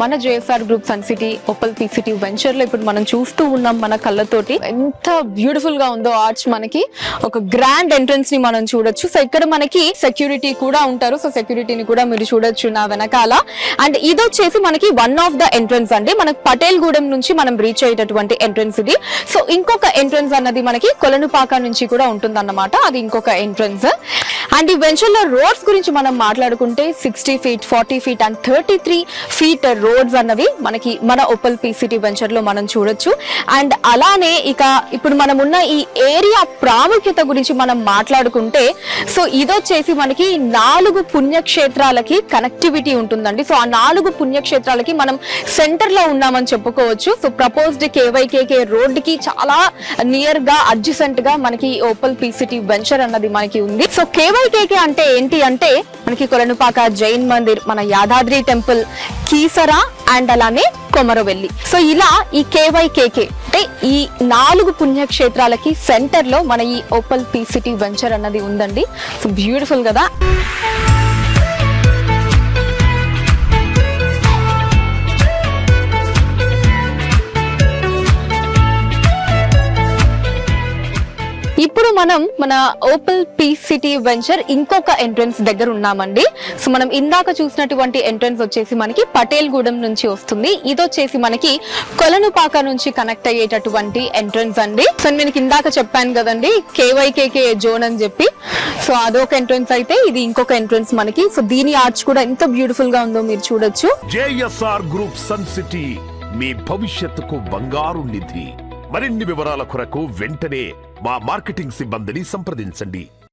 మన JSR group Sun City Opal P City venture లో ఇప్పుడు మనం చూస్తూ ఉన్నాం మన కళ్ళతోటి. ఎంత బ్యూటిఫుల్ గా ఉందో ఆర్చ్. మనకి ఒక గ్రాండ్ ఎంట్రన్స్ ని మనం చూడొచ్చు. సో ఇక్కడ మనకి సెక్యూరిటీ కూడా ఉంటారు. సో సెక్యూరిటీని కూడా మీరు చూడొచ్చు నా వెనకాల. అండ్ ఇది వచ్చేసి మనకి వన్ ఆఫ్ ద ఎంట్రన్స్ అండి. మనకి పటేల్ గూడెం నుంచి మనం రీచ్ అయ్యేటటువంటి ఎంట్రన్స్ ఇది. సో ఇంకొక ఎంట్రన్స్ అన్నది మనకి కొలనుపాక నుంచి కూడా ఉంటుంది అన్నమాట. అది ఇంకొక ఎంట్రన్స్. అండ్ ఈ వెంచర్ లో రోడ్స్ గురించి మనం మాట్లాడుకుంటే 60 feet, 40 feet and 33 feet roads అన్నవి మనకి మన ఓపల్ పీ సిటీ వెంచర్ లో మనం చూడొచ్చు. అండ్ అలానే ఇక ఇప్పుడు మనం ఉన్న ఈ ఏరియా ప్రాముఖ్యత గురించి మనం మాట్లాడుకుంటే, సో ఇదొచ్చేసి మనకి 4 పుణ్యక్షేత్రాలకి కనెక్టివిటీ ఉంటుందండి. సో ఆ 4 పుణ్యక్షేత్రాలకి మనం సెంటర్ లో ఉన్నామని చెప్పుకోవచ్చు. సో ప్రపోజ్డ్ కేవైకేకే రోడ్ కి చాలా నియర్ గా అడ్జసెంట్ గా మనకి ఓపల్ పీ సిటీ వెంచర్ అన్నది మనకి ఉంది. సో కేవైకేకే అంటే ఏంటి అంటే మనకి కొలనుపాక జైన్ మందిర్, మన యాదాద్రి టెంపుల్, కీసరా అండ్ అలానే కొమరవెల్లి. సో ఇలా ఈ కేవైకేకే అంటే ఈ 4 పుణ్యక్షేత్రాలకి సెంటర్ లో మన ఈ ఓపల్ పీ సిటీ వెంచర్ అన్నది ఉందండి. సో బ్యూటిఫుల్ కదా. ఇప్పుడు మనం మన ఓపల్ పీ సిటీ వెంచర్ ఇంకొక ఎంట్రన్స్ దగ్గర ఉన్నామండి. సో మనం ఇందాక చూసినటువంటి ఎంట్రన్స్ వచ్చేసి మనకి పటేల్ గూడెం నుంచి వస్తుంది. ఇది వచ్చేసి మనకి కొలనుపాక నుంచి కనెక్ట్ అయ్యేటటువంటి ఎంట్రన్స్ అండి. సో నేను ఇందాక చెప్పాను కదండి కేవైకేకే జోన్ అని చెప్పి. సో అదొక ఎంట్రన్స్ అయితే ఇది ఇంకొక ఎంట్రన్స్ మనకి. సో దీని ఆర్చ్ కూడా ఎంత బ్యూటిఫుల్ గా ఉందో మీరు చూడొచ్చు. జేఎస్ఆర్ గ్రూప్ సన్ సిటీ, మీ భవిష్యత్తుకు బంగారు నిధి. మరిన్ని వివరాల కొరకు వెంటనే మా మార్కెటింగ్ సిబ్బందిని సంప్రదించండి.